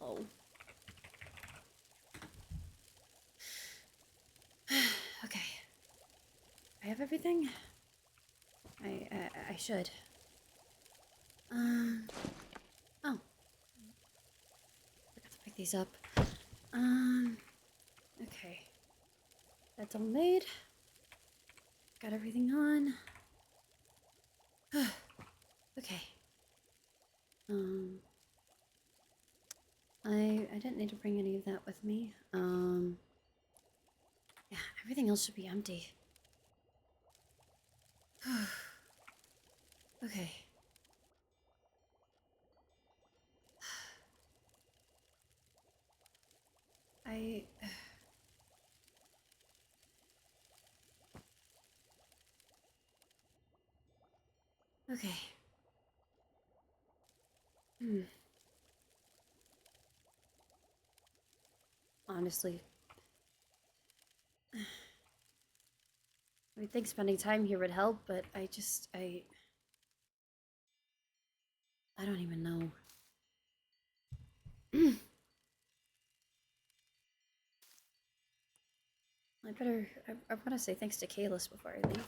Oh. Okay. I have everything? I should. Oh. Forgot to pick these up. Okay. That's all made. Got everything on. Okay. I didn't need to bring any of that with me. Yeah, everything else should be empty. Okay. Okay. Honestly, I think spending time here would help, but I don't even know. I want to say thanks to Khaless before I leave.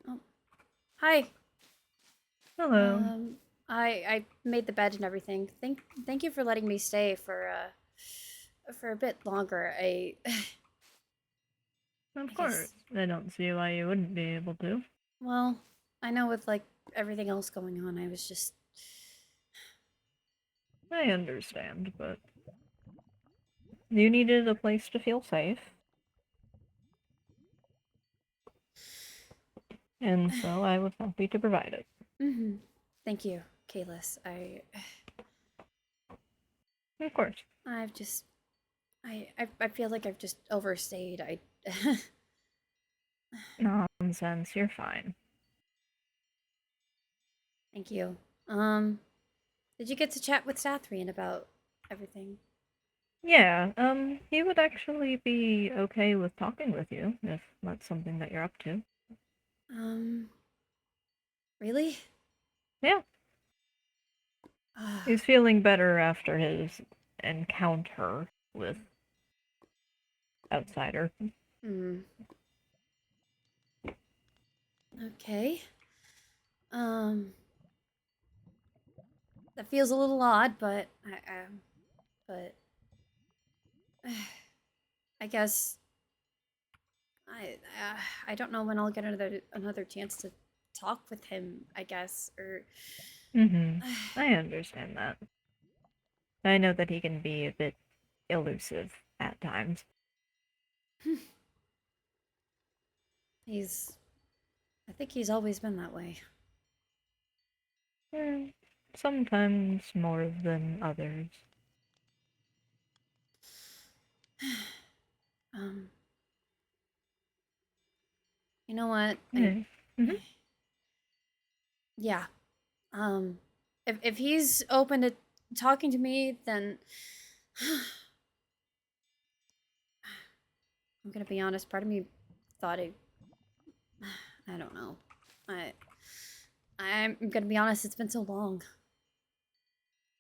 Oh, hi. Hello. I made the bed and everything. Thank you for letting me stay for a bit longer. Of I course. guess, I don't see why you wouldn't be able to. well, I know with like everything else going on, I was just I understand, but you needed a place to feel safe. And so I was happy to provide it. Thank you, Kaylis. Of course. I've just I feel like I've just overstayed. I Nonsense, you're fine. Thank you. Did you get to chat with Sathrian about everything? Yeah, he would actually be okay with talking with you, if that's something that you're up to. Um, really? Yeah, Ah, he's feeling better after his encounter with Outsider. hmm. Okay. Um, that feels a little odd, but but I guess I don't know when I'll get another chance to talk with him. I guess or Mm-hmm. I understand that. I know that he can be a bit elusive at times. he's. I think he's always been that way. Eh, sometimes more than others. Um, you know what? Yeah. Mm-hmm. Yeah. If he's open to talking to me, then I'm gonna be honest. Part of me thought I don't know. I I'm gonna be honest. It's been so long.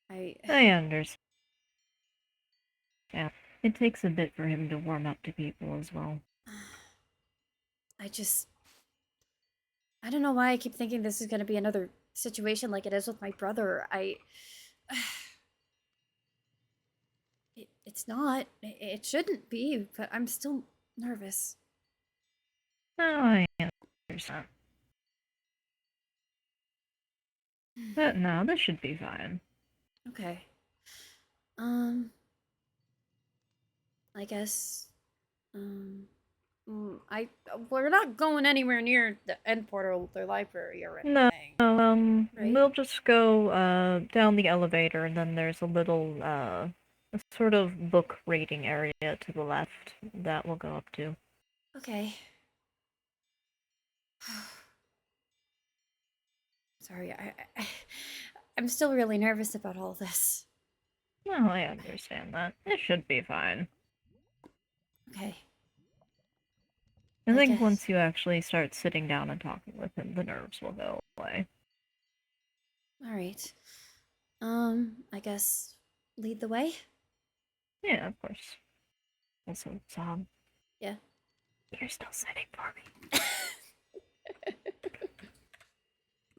I I understand. Yeah. It takes a bit for him to warm up to people as well. I just I don't know why I keep thinking this is gonna be another situation like it is with my brother. It's not. It shouldn't be, but I'm still nervous. Oh, I understand. But no, this should be fine. Okay. Um. I guess. Um. I we're not going anywhere near the end portal, the library, or No, anything, right? we'll just go down the elevator, and then there's a little a sort of book rating area to the left that we'll go up to. Okay. Sorry, I'm still really nervous about all this. No, I understand that. It should be fine. Okay. I think guess. once you actually start sitting down and talking with him, the nerves will go away. All right. I guess lead the way. Yeah, of course. Also, Sam. Yeah. You're still sitting for me. Am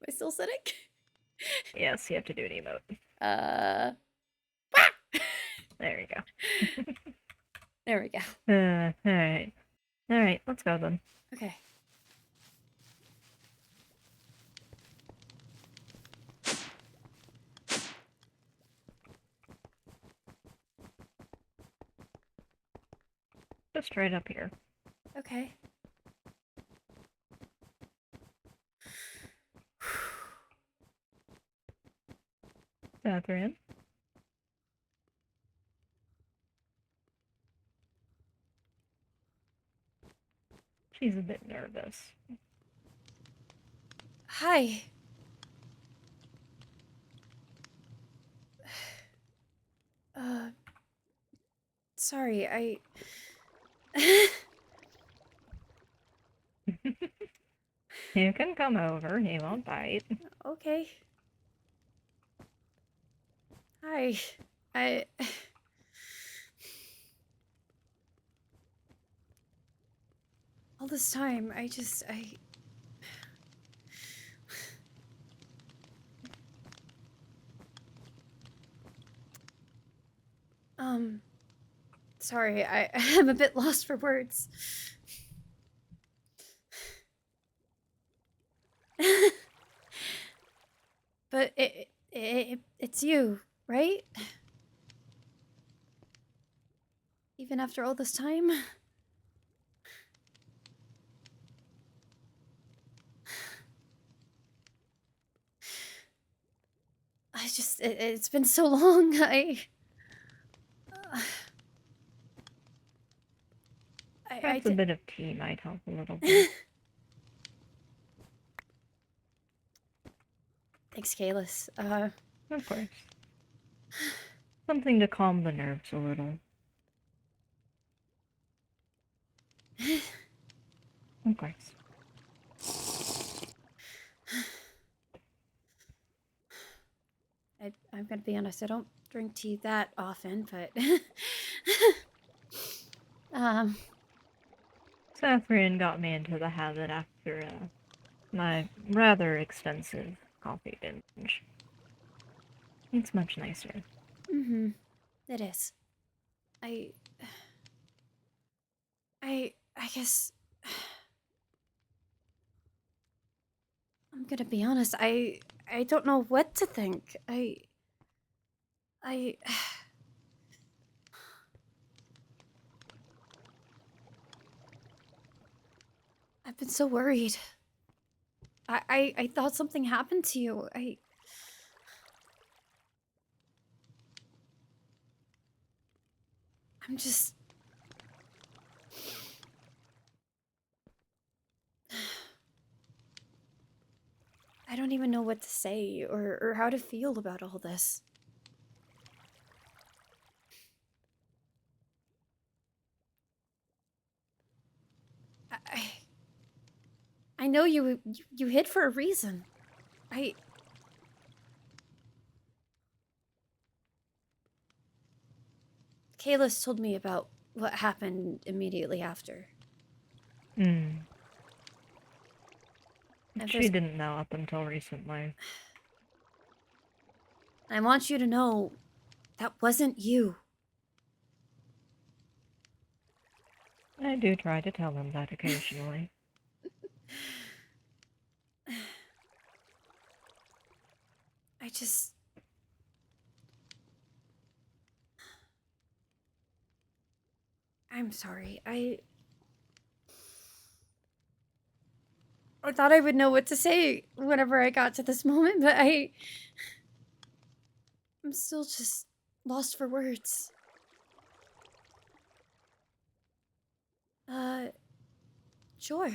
I still sitting? Yes, you have to do an emote. There you go. There we go. Alright. Alright, let's go then. Okay. Just right up here. Okay. Sathrian. She's a bit nervous. Hi. Sorry, You can come over, he won't bite. Okay. Hi. I... All this time, Sorry, I'm a bit lost for words. But it's you, right? Even after all this time? It's been so long, Perhaps a bit of tea might help a little bit. Thanks, Khaless. Of course. Something to calm the nerves a little. Of course. I'm gonna be honest, I don't drink tea that often, but... Sathrian got me into the habit after my rather extensive coffee binge. It's much nicer. Mm-hmm. It is. I guess... I'm gonna be honest, I don't know what to think. I've been so worried. I thought something happened to you. I'm just... I don't even know what to say or how to feel about all this. I know you hid for a reason. Kayla's told me about what happened immediately after. She didn't know up until recently. I want you to know that wasn't you. I do try to tell him that occasionally. I'm sorry. I thought I would know what to say whenever I got to this moment, but I'm still just lost for words. Sure.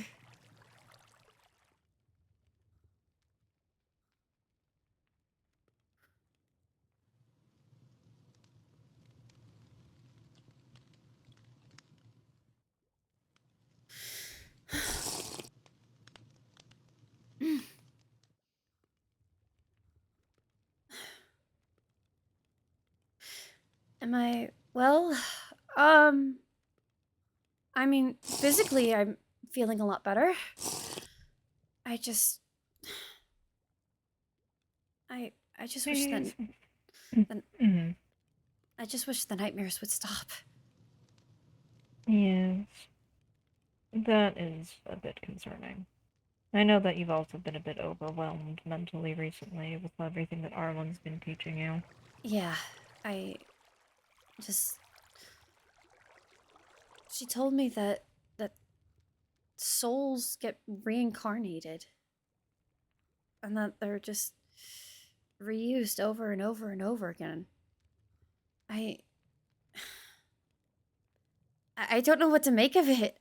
Am I... Well, um... I mean, physically, I'm feeling a lot better. I just... I just wish that... Yes. that Mm. I just wish the nightmares would stop. Yes. That is a bit concerning. I know that you've also been a bit overwhelmed mentally recently with everything that Arlen's been teaching you. Yeah, I just... She told me that souls get reincarnated. And that they're just reused over and over and over again. I... I don't know what to make of it.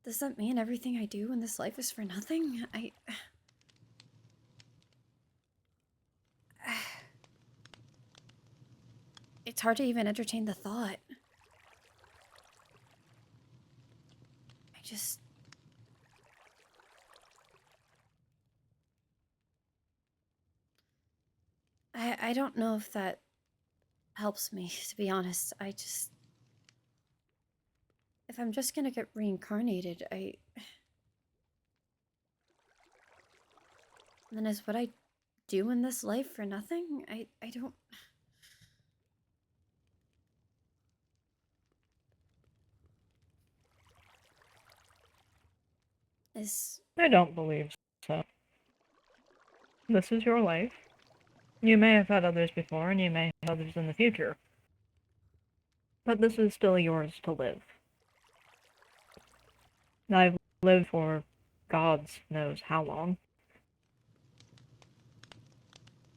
Does that mean everything I do in this life is for nothing? It's hard to even entertain the thought. I just... I don't know if that helps me, to be honest. I just... If I'm just gonna get reincarnated, then is what I do in this life for nothing? I don't... Is... I don't believe so. This is your life. You may have had others before, and you may have others in the future. But this is still yours to live. I've lived for God knows how long.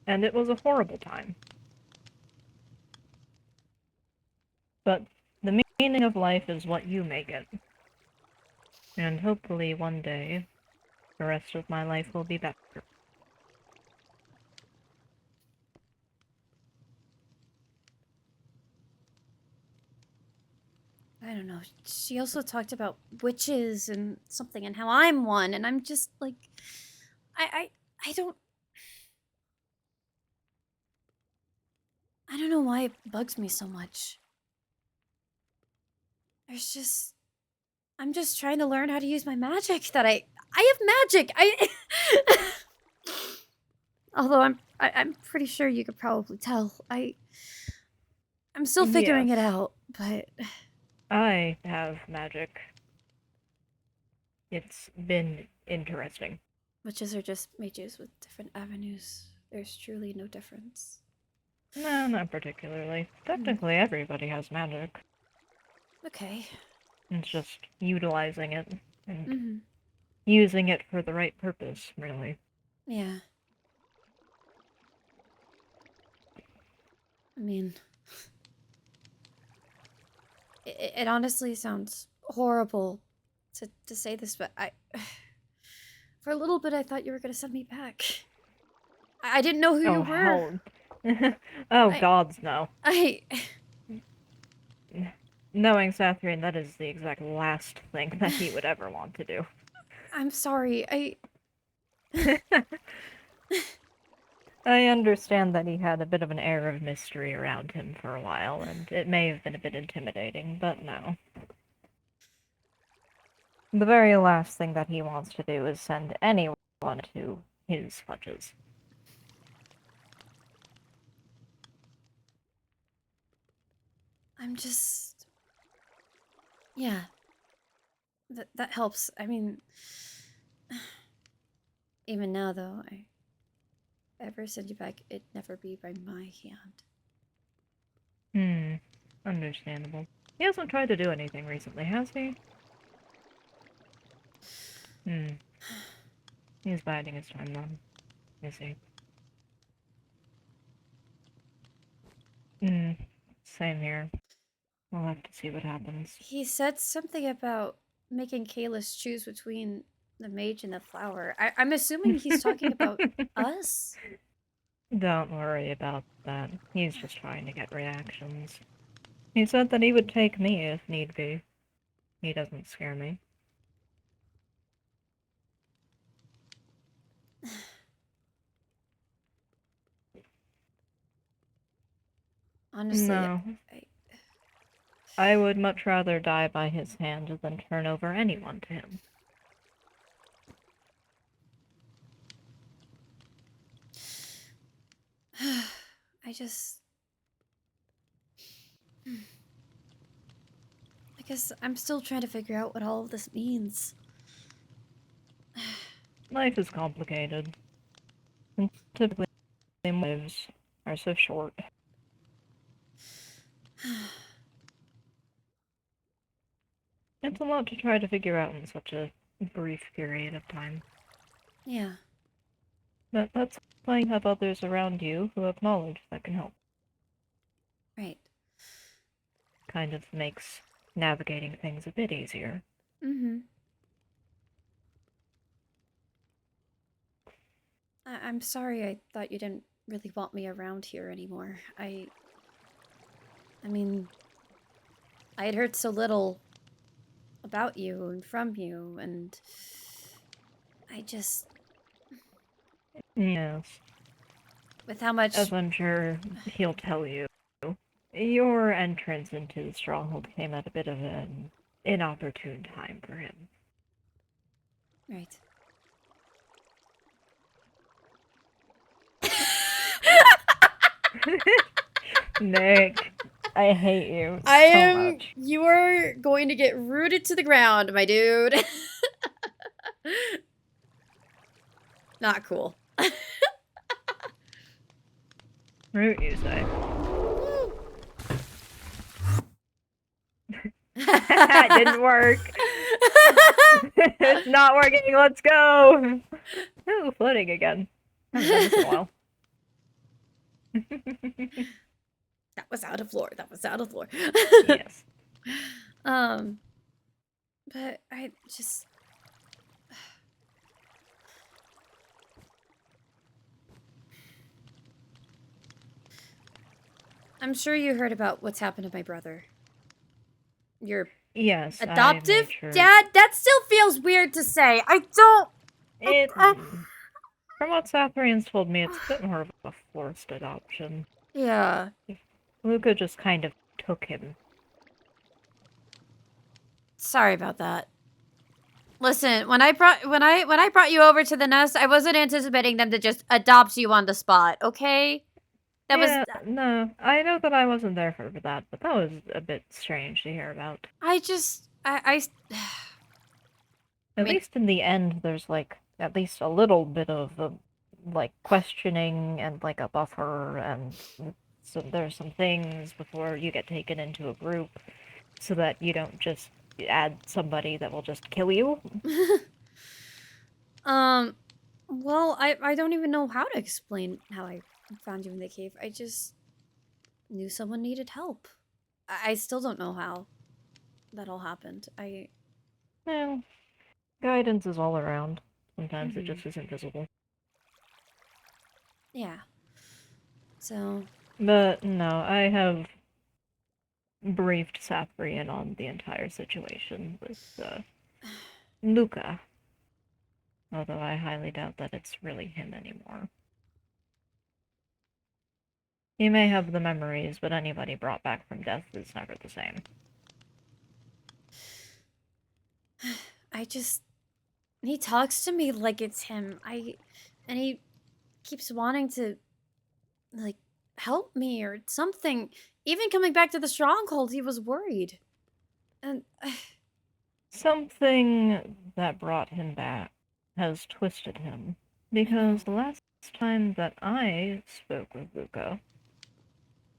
And it was a horrible time. But the meaning of life is what you make it. And hopefully one day, the rest of my life will be better. I don't know. She also talked about witches and something and how I'm one, and I'm just like... I don't... I don't know why it bugs me so much. There's just... I'm just trying to learn how to use my magic that I have magic! Although I'm pretty sure you could probably tell. I'm still figuring it Yes. out, but... I have magic. It's been interesting. Witches are just mages with different avenues. There's truly no difference. No, not particularly. Technically, everybody has magic. Okay. It's just utilizing it and Mm-hmm. using it for the right purpose, really. Yeah. I mean... It honestly sounds horrible to say this, but for a little bit I thought you were gonna send me back. I didn't know who you Oh, were. hell. Oh, gods, no. Knowing Sathrian, that is the exact last thing that he would ever want to do. I'm sorry. I understand that he had a bit of an air of mystery around him for a while, and it may have been a bit intimidating, but no. The very last thing that he wants to do is send anyone to his fudges. I'm just... Yeah. That helps. I mean... Even now, though, I ever send you back, it'd never be by my hand. Understandable. He hasn't tried to do anything recently, has he? He's biding his time then, is he? Same here. We'll have to see what happens. He said something about making Khaless choose between the mage and the flower. I'm assuming he's talking about us? Don't worry about that. He's just trying to get reactions. He said that he would take me if need be. He doesn't scare me. Honestly, No. I I would much rather die by his hand than turn over anyone to him. I just... I guess I'm still trying to figure out what all of this means. Life is complicated. And typically, lives are so short. It's a lot to try to figure out in such a brief period of time. Yeah. But that's why you have others around you who have knowledge that can help. Right. Kind of makes navigating things a bit easier. Mm-hmm. I'm sorry, I thought you didn't really want me around here anymore. I mean, I had heard so little about you and from you, and I just... Yes. With how much... As I'm sure he'll tell you, your entrance into the stronghold came at a bit of an inopportune time for him. Right. Nick, I hate you I so am... much. You are going to get rooted to the ground, my dude. Not cool. Root, you say? It didn't work. It's not working. Let's go. Ooh, floating again. Haven't done this in a while. That was out of lore. That was out of lore. Yes. But I just... I'm sure you heard about what's happened to my brother. Your Yes. adoptive I made sure. dad? That still feels weird to say. I don't... From what Sathrian's told me, it's a bit more of a forced adoption. Yeah. Luca just kind of took him. Sorry about that. Listen, when I brought you over to the nest, I wasn't anticipating them to just adopt you on the spot, okay? That Yeah, was... no, I know that I wasn't there for that, but that was a bit strange to hear about. I At mean, least in the end, there's like at least a little bit of like questioning and like a buffer, and so there's some things before you get taken into a group, so that you don't just add somebody that will just kill you. well, I don't even know how to explain how I found you in the cave. I just knew someone needed help. I still don't know how that all happened. Well, guidance is all around. Sometimes it just isn't visible. Yeah. So... But no, I have briefed Sathrian on the entire situation with Luca. Although I highly doubt that it's really him anymore. He may have the memories, but anybody brought back from death is never the same. I just... He talks to me like it's him. And he keeps wanting to, like, help me or something. Even coming back to the stronghold, he was worried. And... Something that brought him back has twisted him. Because the last time that I spoke with Luca,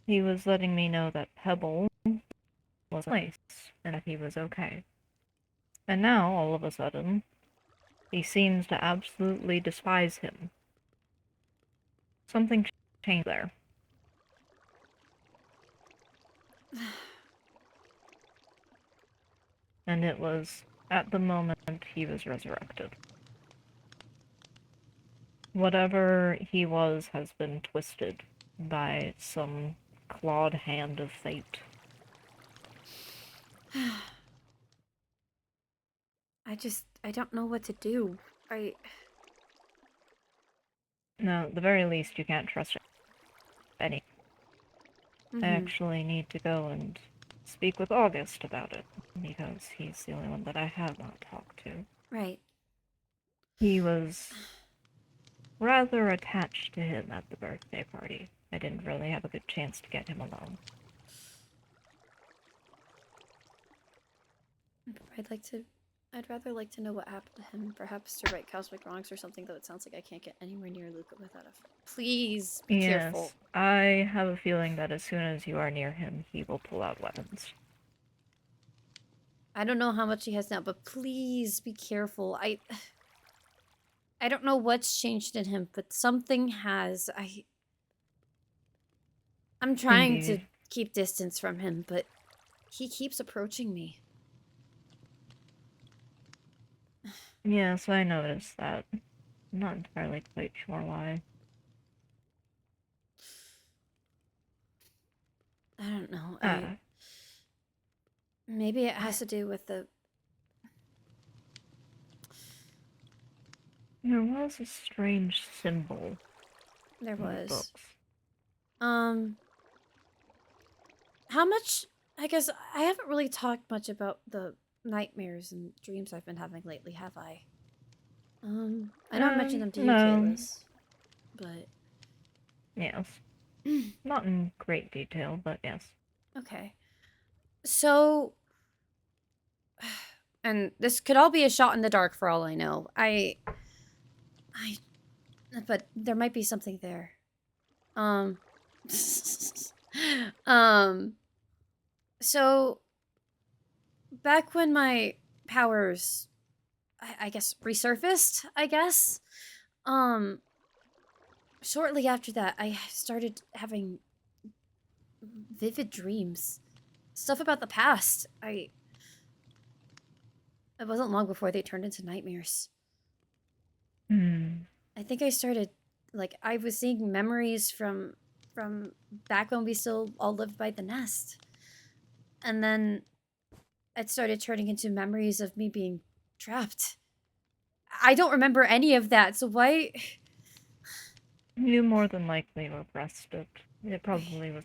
he was letting me know that Pebble was nice and that he was okay. And now, all of a sudden, he seems to absolutely despise him. Something changed there. And it was at the moment he was resurrected. Whatever he was has been twisted by some clawed hand of fate. I don't know what to do. No, at the very least, you can't trust any. I actually need to go and speak with August about it, because he's the only one that I have not talked to. Right. He was rather attached to him at the birthday party. I didn't really have a good chance to get him alone. I'd rather like to know what happened to him. Perhaps to right cosmic wrongs or something, though it sounds like I can't get anywhere near Luca without a... Please, be careful. Yes, I have a feeling that as soon as you are near him, he will pull out weapons. I don't know how much he has now, but please be careful. I don't know what's changed in him, but something has. I'm trying to Indeed. keep distance from him, but he keeps approaching me. Yes, I noticed that. I'm not entirely quite sure why. I don't know. Maybe it has to do with the... There was a strange symbol There in the was. books. How much... I guess I haven't really talked much about the nightmares and dreams I've been having lately, have I? I know I mentioned them to you, No. Kaylis, but... Yes. Not in great detail, but yes. Okay. So... And this could all be a shot in the dark for all I know. But there might be something there. So back when my powers, I guess, resurfaced, I guess, shortly after that, I started having vivid dreams. Stuff about the past. It wasn't long before they turned into nightmares. I think I started, like, I was seeing memories from back when we still all lived by the nest. And then it started turning into memories of me being trapped. I don't remember any of that, so why... You more than likely were rested. It probably was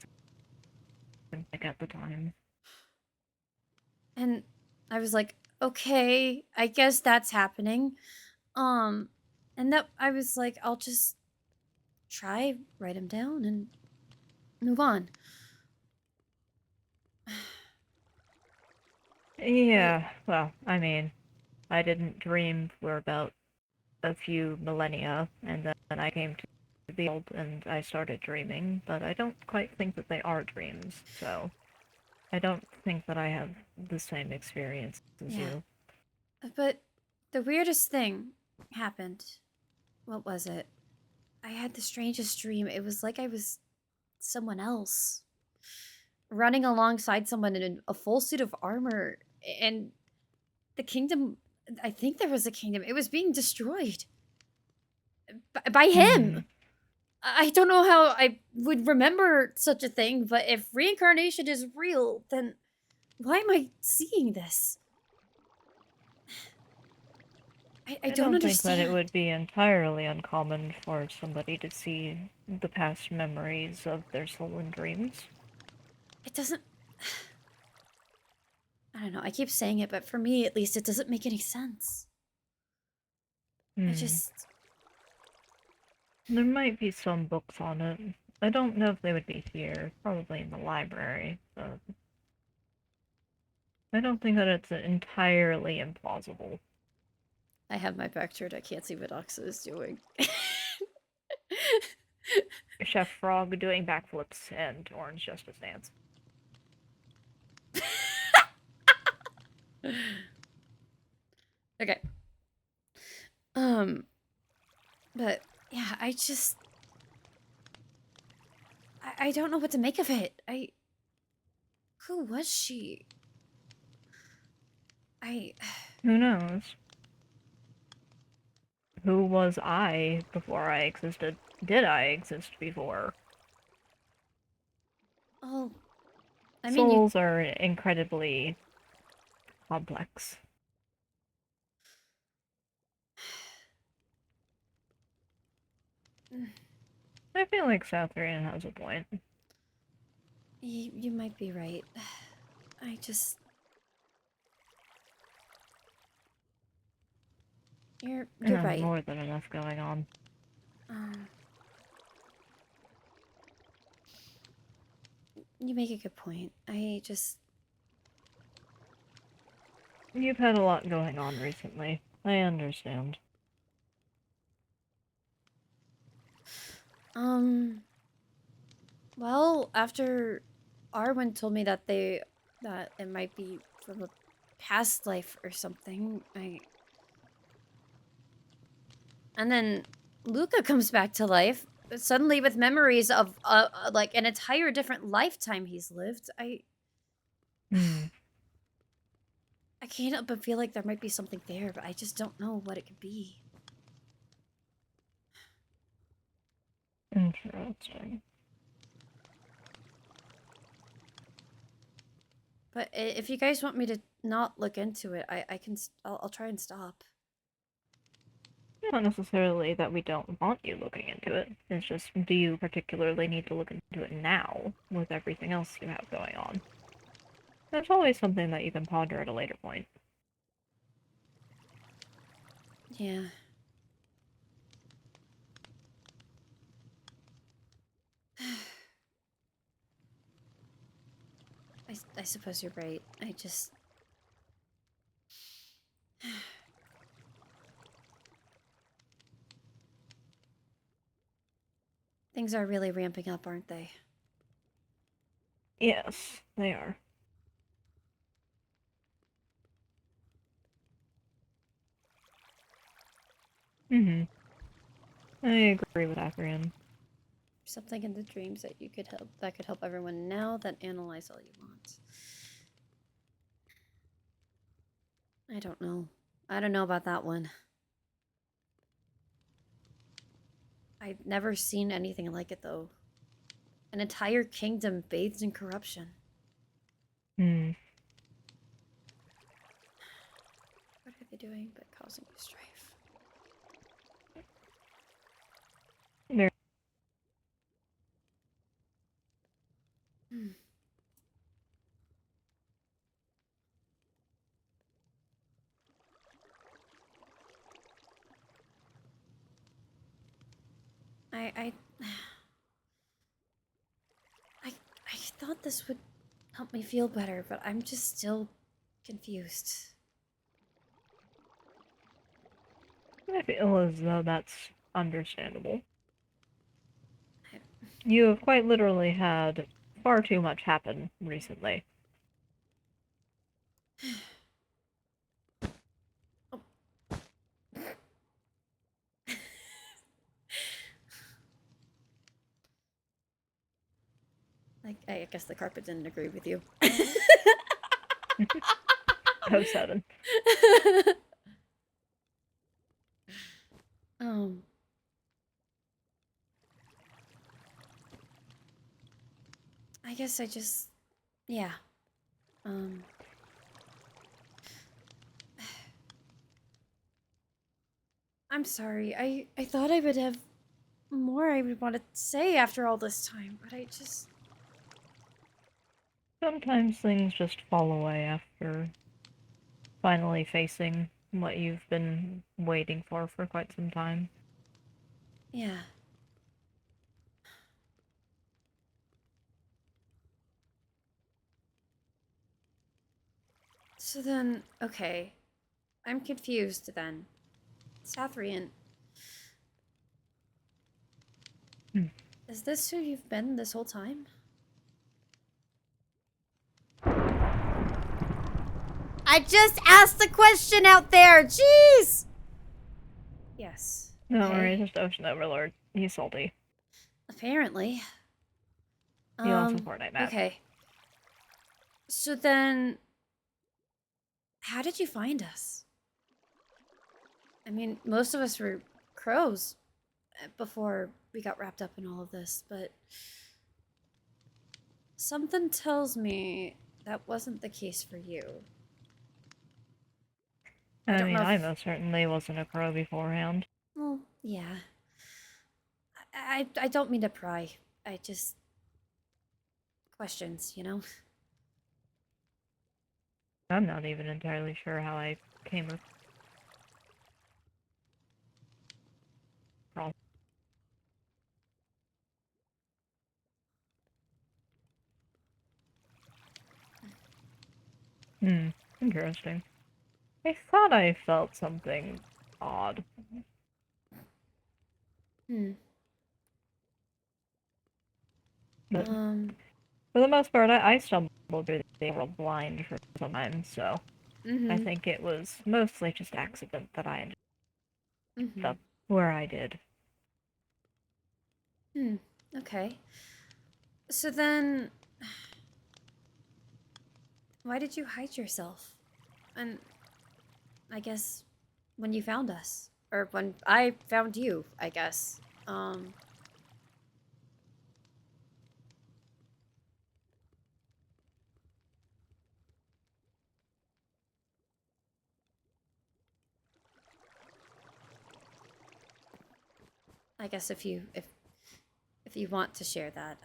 at the time. And I was like, okay, I guess that's happening. And that I was like, I'll just write them down and move on. Yeah, well, I mean, I didn't dream for about a few millennia, and then I came to the world and I started dreaming, but I don't quite think that they are dreams, so I don't think that I have the same experience as you. But the weirdest thing happened. What was it? I had the strangest dream. It was like I was someone else. Running alongside someone in a full suit of armor. And the kingdom... I think there was a kingdom. It was being destroyed. By him! I don't know how I would remember such a thing, but if reincarnation is real, then why am I seeing this? I don't don't think that it understand. would be entirely uncommon for somebody to see the past memories of their soul in dreams. It doesn't... I don't know, I keep saying it, but for me, at least, it doesn't make any sense. I just... There might be some books on it. I don't know if they would be here, probably in the library, but I don't think that it's entirely implausible. I have my back turned, I can't see what Oxa is doing. Chef Frog doing backflips and Orange Justice Dance. Okay. But yeah, I don't know what to make of it. Who was she? Who knows? Who was I before I existed? Did I exist before? Oh, I mean, Souls are incredibly complex. I feel like Sathrian has a point. You might be right. I just... You're right. More than enough going on. You make a good point. I just... You've had a lot going on recently. I understand. Well, after Arwen told me that that it might be from a past life or something, and then Luca comes back to life, suddenly with memories of, like, an entire different lifetime he's lived. I can't help but feel like there might be something there, but I just don't know what it could be. Interesting. But if you guys want me to not look into it, I'll try and stop. Not necessarily that we don't want you looking into it. It's just, do you particularly need to look into it now, with everything else you have going on? That's always something that you can ponder at a later point. Yeah. I suppose you're right. I just... Things are really ramping up, aren't they? Yes, they are. I agree with Sathrian. Something in the dreams that could help everyone now, then analyze all you want. I don't know. I don't know about that one. I've never seen anything like it, though. An entire kingdom bathed in corruption. What are they doing but causing you strife? Very. I thought this would help me feel better, but I'm just still confused. I feel as though that's understandable. You have quite literally had far too much happen recently. I guess the carpet didn't agree with you. Oh, 7. I guess I just... Yeah. I'm sorry. I thought I would have more I would want to say after all this time, but I just... Sometimes things just fall away after finally facing what you've been waiting for quite some time. Yeah. So then, okay. I'm confused then. Sathrian. Is this who you've been this whole time? I just asked the question out there! Jeez! Yes. No worries, just Ocean Overlord. He's salty. Apparently. He wants a Fortnite map. Okay. So then... How did you find us? I mean, most of us were crows before we got wrapped up in all of this, but... Something tells me that wasn't the case for you. I mean, I most certainly wasn't a crow beforehand. Well, yeah. I don't mean to pry. I just... questions, you know? I'm not even entirely sure how I came across. Interesting. I thought I felt something odd. Hmm. But for the most part, I stumbled through the world blind for some time, so I Mm-hmm. think it was mostly just accident that I ended Mm-hmm. up where I did. Hmm. Okay. So then, why did you hide yourself? And I guess when you found us, or when I found you, I guess. I guess if you want to share that,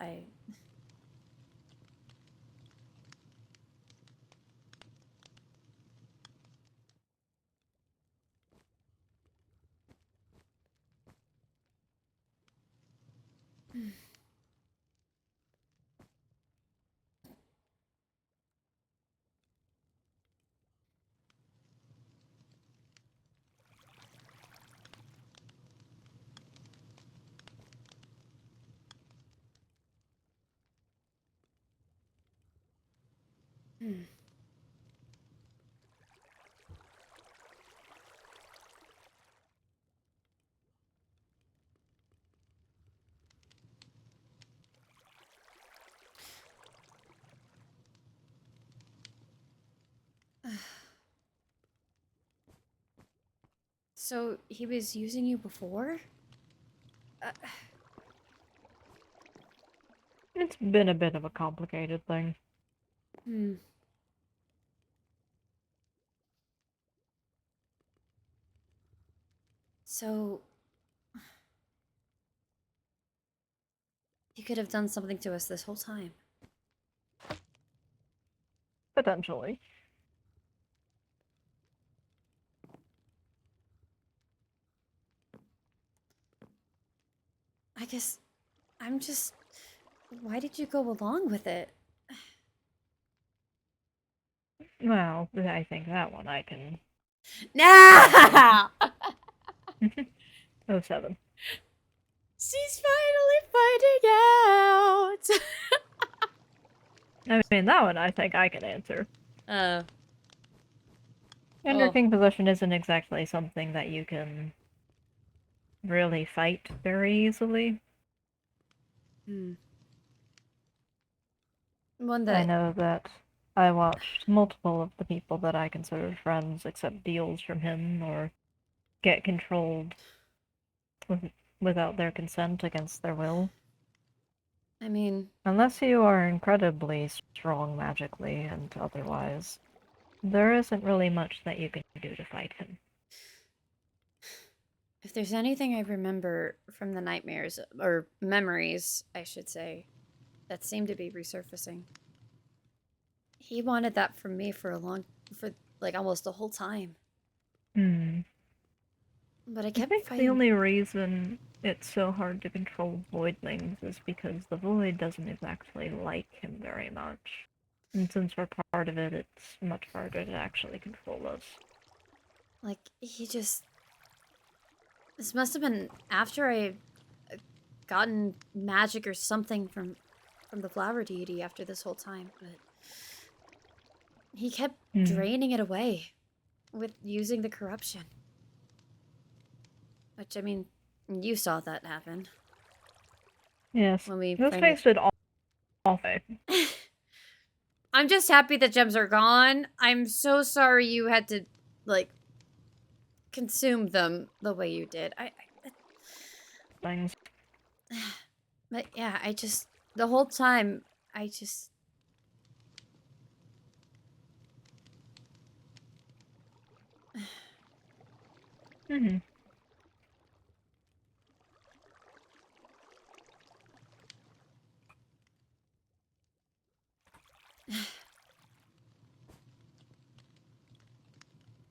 Hmm. So he was using you before? Uh, It's been a bit of a complicated thing. hmm. So he could have done something to us this whole time. Potentially. I guess I'm just. Why did you go along with it? Well, I think that one I can. No! 07. She's finally finding out! I mean, that one I think I can answer. Uh, Ender oh. King possession isn't exactly something that you can really fight very easily. Hmm. One I that. know that I watched multiple of the people that I considered friends accept deals from him or get controlled without their consent against their will. I mean, Unless you are incredibly strong magically and otherwise, there isn't really much that you can do to fight him. if there's anything I remember from the nightmares, or memories, I should say, that seem to be resurfacing, he wanted that from me for like almost the whole time. But I I kept think the fighting. only reason it's so hard to control voidlings is because the void doesn't exactly like him very much. And since we're part of it, it's much harder to actually control us. Like, he just. This must have been after I gotten magic or something from the flower deity after this whole time, but he kept draining it away with using the corruption. Which, I mean, you saw that happen. Yes, When we this finally. makes it awful. I'm just happy the gems are gone. I'm so sorry you had to, like, consume them the way you did. Things. But yeah, I just. The whole time, I just.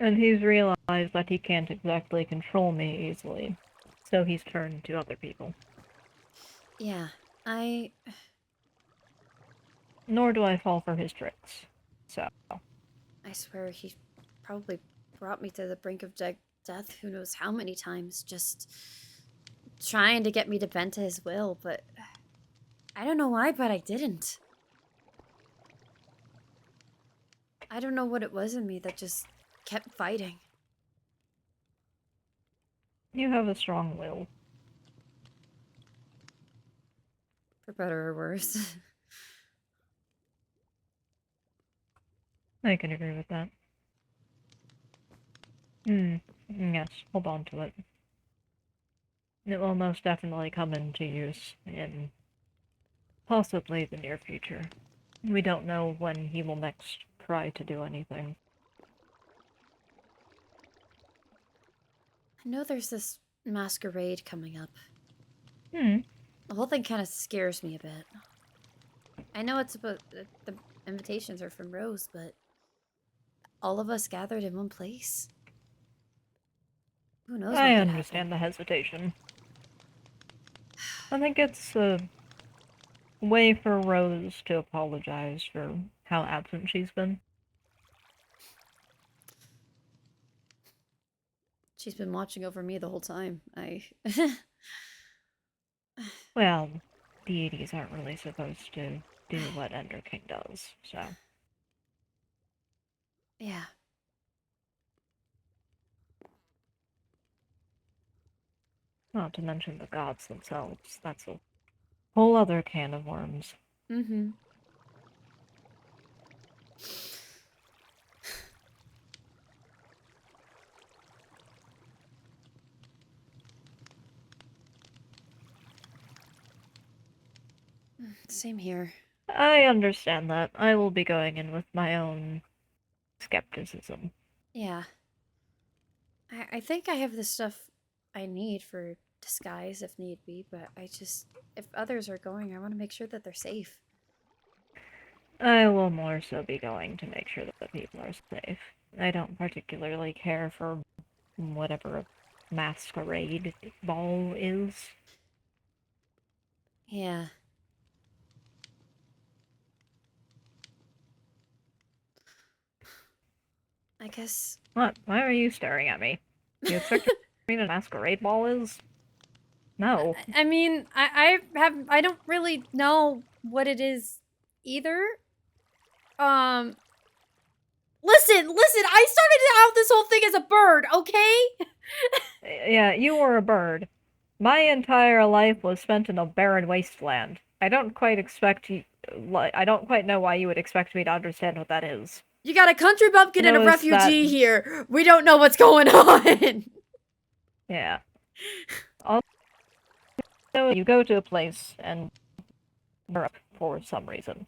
And he's realized that he can't exactly control me easily, so he's turned to other people. Yeah, Nor do I fall for his tricks, so... I swear he probably brought me to the brink of death who knows how many times, just trying to get me to bend to his will, but I don't know why, but I didn't. I don't know what it was in me that just kept fighting. You have a strong will. For better or worse. I can agree with that. Yes, hold on to it. It will most definitely come into use in possibly the near future. We don't know when he will next try to do anything. I know there's this masquerade coming up. Hmm. The whole thing kind of scares me a bit. I know it's about the invitations are from Rose, but all of us gathered in one place. Who knows I what could understand happen? the hesitation. I think it's a way for Rose to apologize for how absent she's been. She's been watching over me the whole time. Well, deities aren't really supposed to do what Ender King does, so... Yeah. Not to mention the gods themselves. That's a whole other can of worms. Mm-hmm. Same here. I understand that. I will be going in with my own skepticism. Yeah. I think I have the stuff I need for disguise if need be, but if others are going, I want to make sure that they're safe. I will more so be going to make sure that the people are safe. I don't particularly care for whatever a masquerade ball is. Yeah. I guess. What? Why are you staring at me? You expect me to know what a masquerade ball is? No. I mean, I don't really know what it is either. Listen, I started out this whole thing as a bird, okay? Yeah, you were a bird. My entire life was spent in a barren wasteland. I don't quite know why you would expect me to understand what that is. You got a country bumpkin and a Notice that, refugee here. We don't know what's going on. yeah. Also, you go to a place and you're up for some reason.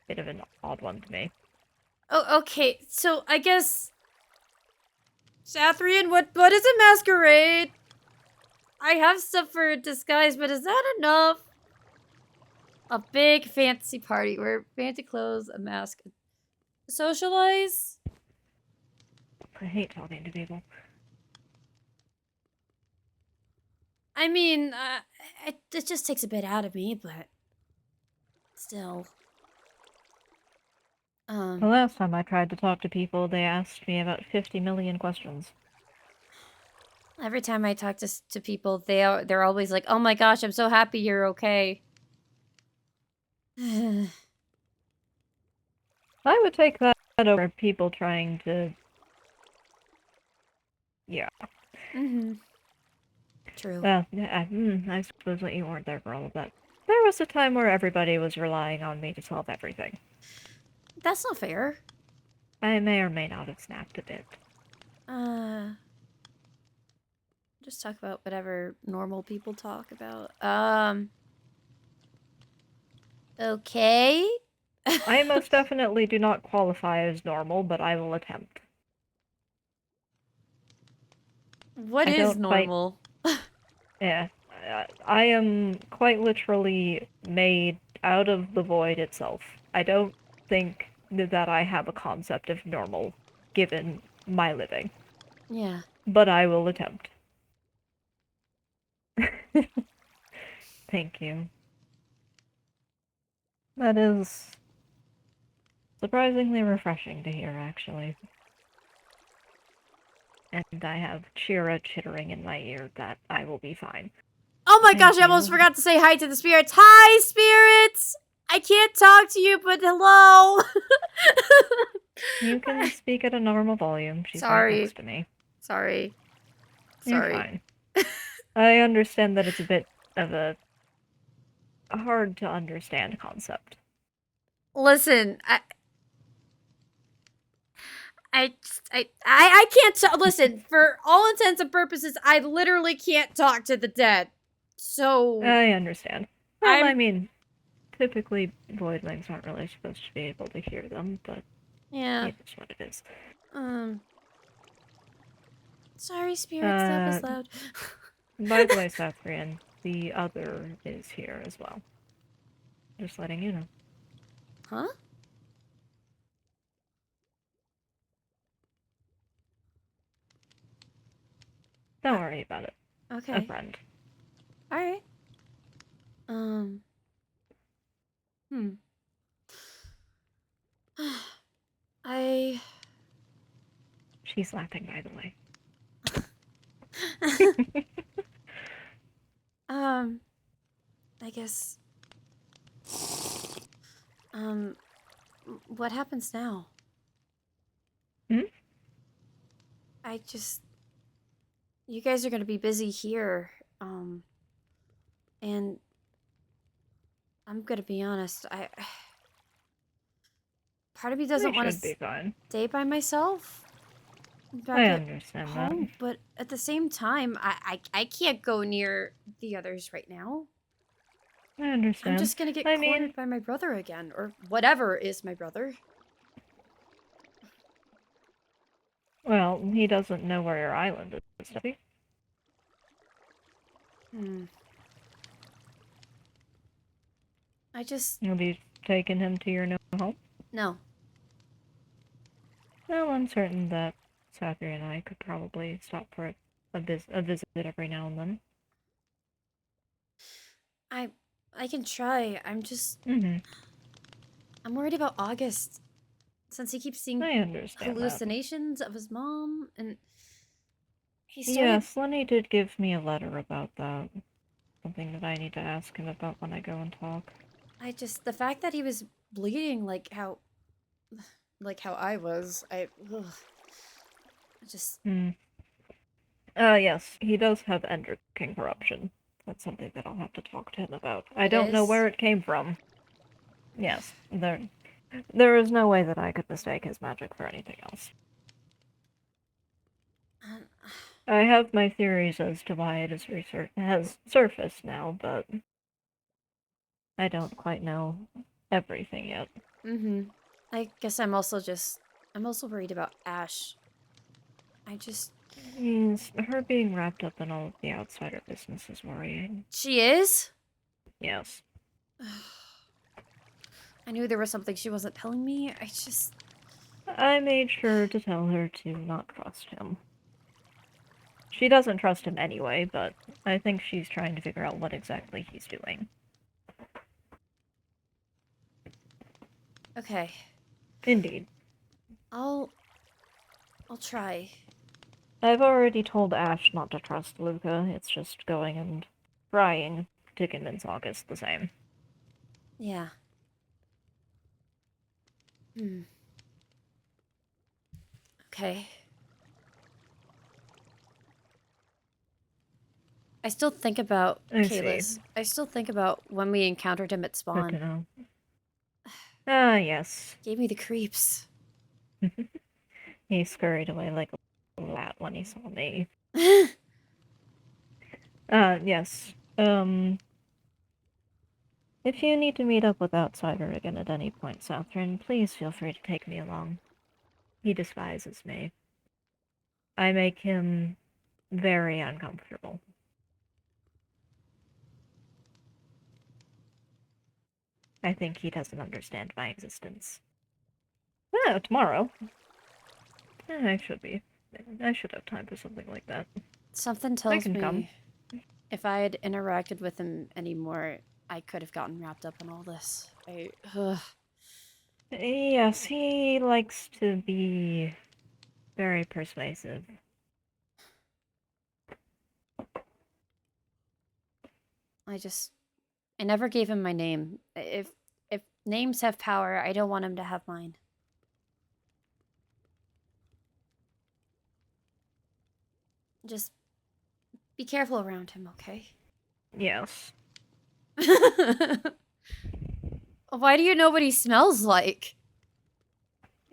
Bit of an odd one to me. Oh, okay. So I guess Sathrian, what is a masquerade? I have stuff for a disguise, but is that enough? A big fancy party where fancy clothes, a mask, socialize. I hate talking to people. I mean, it just takes a bit out of me, but still. The last time I tried to talk to people, they asked me about 50 million questions. Every time I talk to people, they're always like, "Oh my gosh, I'm so happy you're okay." I would take that over people trying to... Yeah. Mm-hmm. True. Well, yeah, I suppose that you weren't there for all of that. There was a time where everybody was relying on me to solve everything. That's not fair. I may or may not have snapped a bit. Just talk about whatever normal people talk about. Okay. I most definitely do not qualify as normal, but I will attempt. What I is don't quite... normal? Yeah. I am quite literally made out of the void itself. I don't think that I have a concept of normal, given my living. Yeah. But I will attempt. Thank you. That is surprisingly refreshing to hear, actually. And I have Chira chittering in my ear that I will be fine. Oh my Thank gosh, I you. almost forgot to say hi to the spirits. Hi, spirits! I can't talk to you, but hello! You can speak at a normal volume. She's right Sorry. next to me. Sorry. You're Sorry. fine. I understand that it's a bit of a hard to understand concept. Listen, I can't listen, for all intents and purposes, I literally can't talk to the dead. So I understand. Well, I I'm mean, typically voidlings aren't really supposed to be able to hear them, but yeah. it is what it is. Sorry, spirits, that was loud. By the way, Sathrian, the other is here as well. Just letting you know. Huh? Don't worry about it. Okay. A friend. Alright. I She's laughing, by the way. I guess what happens now? Hmm? I just you guys are gonna be busy here, and I'm gonna be honest, part of me doesn't We want should to be fine. stay by myself back I at understand home, that. but at the same time, I can't go near the others right now. I understand. I'm just gonna get I cornered mean, by my brother again, or whatever is my brother. well, he doesn't know where your island is, does he? I just Have you taken him to your new home? no. Well, I'm certain that Sathrian and I could probably stop for a visit every now and then. I can try. I'm just Mm-hmm. I'm worried about August, since he keeps seeing I understand that. hallucinations of his mom, and he started. Yes, Lenny did give me a letter about that. Something that I need to ask him about when I go and talk. The fact that he was bleeding like how I was, I just Hmm. Yes, he does have endocrine corruption. That's something that I'll have to talk to him about. I it don't know is. where it came from. Yes, there is no way that I could mistake his magic for anything else. Um, I have my theories as to why it has surfaced now, but I don't quite know everything yet. I guess I'm also worried about Ash. Her being wrapped up in all of the outsider business is worrying. She is? Yes. I knew there was something she wasn't telling me. I made sure to tell her to not trust him. She doesn't trust him anyway, but I think she's trying to figure out what exactly he's doing. Okay. Indeed. I'll try. I've already told Ash not to trust Luca. It's just going and trying to convince August the same. Yeah. Okay. I still think about I see. Kalis. I still think about when we encountered him at Good to spawn. know. Ah, yes. Gave me the creeps. He scurried away like a rat when he saw me. Yes. If you need to meet up with Outsider again at any point, Sathrian, please feel free to take me along. He despises me. I make him very uncomfortable. I think he doesn't understand my existence. Yeah, tomorrow. Yeah, I should be. I should have time for something like that. Something I tells can come. me if I had interacted with him anymore, I could have gotten wrapped up in all this. Ugh. Yes, he likes to be very persuasive. I never gave him my name. If names have power, I don't want him to have mine. Just be careful around him, okay? Yes. Why do you know what he smells like?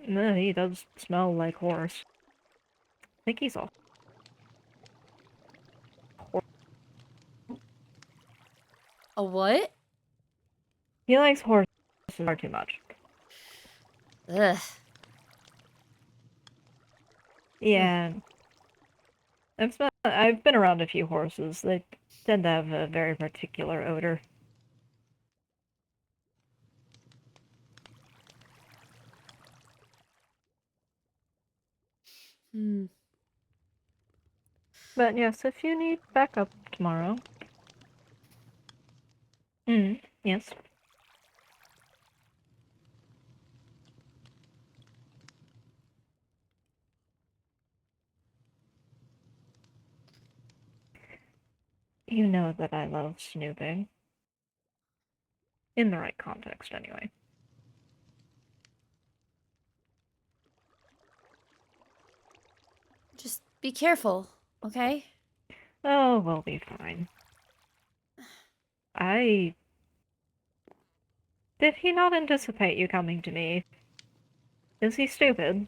He does smell like horse. I think he's a horse. A what? He likes horses far too much. Ugh. Yeah. I've been around a few horses. They tend to have a very particular odor. Hmm. But yes, if you need backup tomorrow. Yes. You know that I love snooping. In the right context, anyway. Just be careful, okay? Oh, we'll be fine. Did he not anticipate you coming to me? Is he stupid?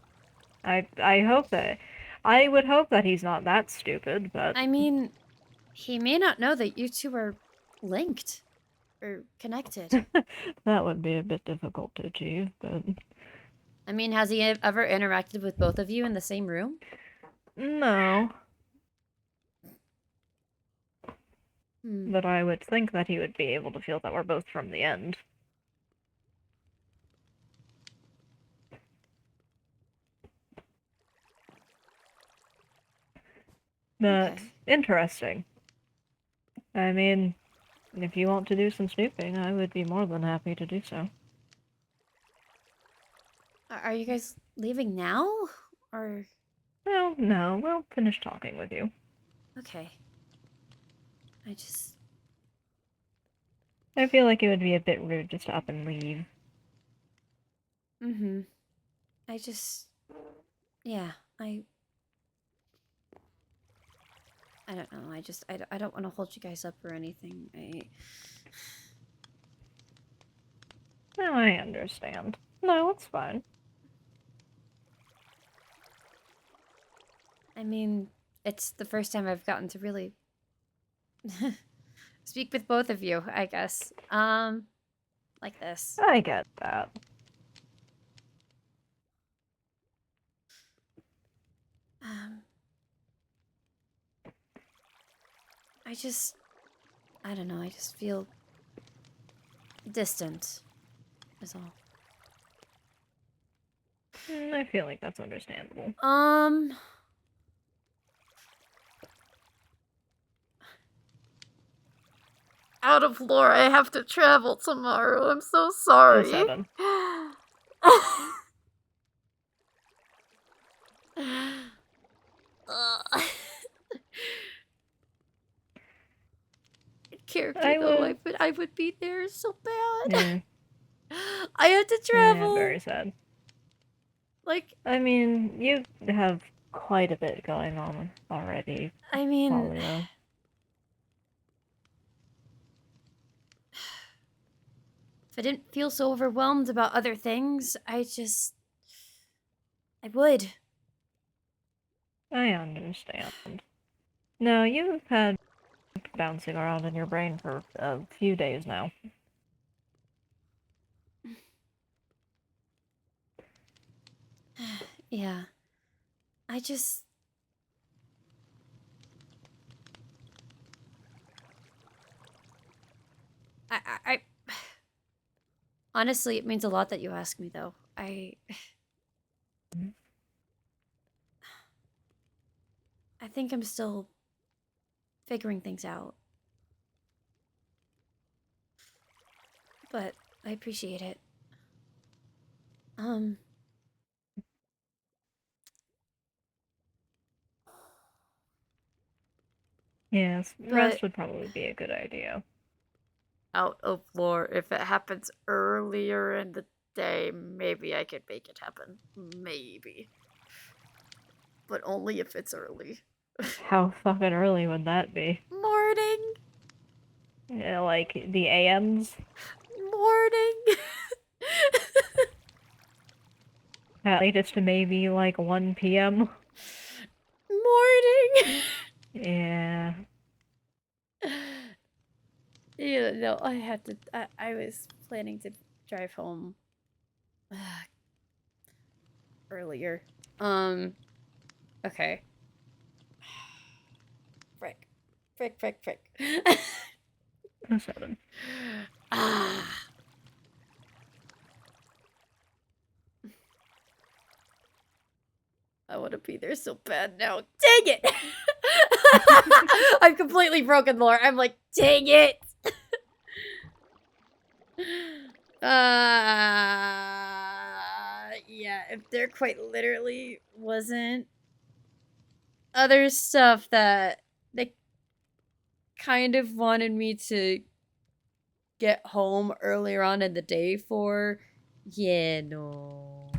I hope that... I would hope that he's not that stupid, but... I mean, he may not know that you two are linked or connected. That would be a bit difficult to achieve, but... I mean, has he ever interacted with both of you in the same room? No. Hmm. But I would think that he would be able to feel that we're both from the end. But, Okay. interesting. I mean, if you want to do some snooping, I would be more than happy to do so. Are you guys leaving now? Or... Well, no, we'll finish talking with you. Okay. I just... I feel like it would be a bit rude just to up and leave. Mm-hmm. I just... Yeah, I don't know. I don't want to hold you guys up or anything. No, I understand. No, it's fine. I mean, it's the first time I've gotten to really speak with both of you, I guess. Like this. I get that. Um, I don't know. I just feel distant. Is all. I feel like that's understandable. Out of lore, I have to travel tomorrow. I'm so Oh, sorry. 07. Character though, I would be there so bad. Yeah. I had to Yeah, travel. very sad. Like, I mean, you have quite a bit going on already, I mean, Thalia. if I didn't feel so overwhelmed about other things, I would. I understand. No, you've had bouncing around in your brain for a few days now. Yeah. I just... I... Honestly, it means a lot that you ask me, though. I think I'm still figuring things out. But I appreciate it. Yes, But rest would probably be a good idea. out of lore, if it happens earlier in the day, maybe I could make it happen. Maybe. But only if it's early. How fucking early would that be? Morning! Yeah, like the AMs? Morning! At latest maybe like 1 p.m. Morning! Yeah. Yeah, no, I had to. I was planning to drive home earlier. Okay. Frick. Frick. 7. Ah. I want to be there so bad now. Dang it! I've completely broken lore. I'm like, dang it! Yeah, if there quite literally wasn't other stuff that they kind of wanted me to get home earlier on in the day for, yeah, no.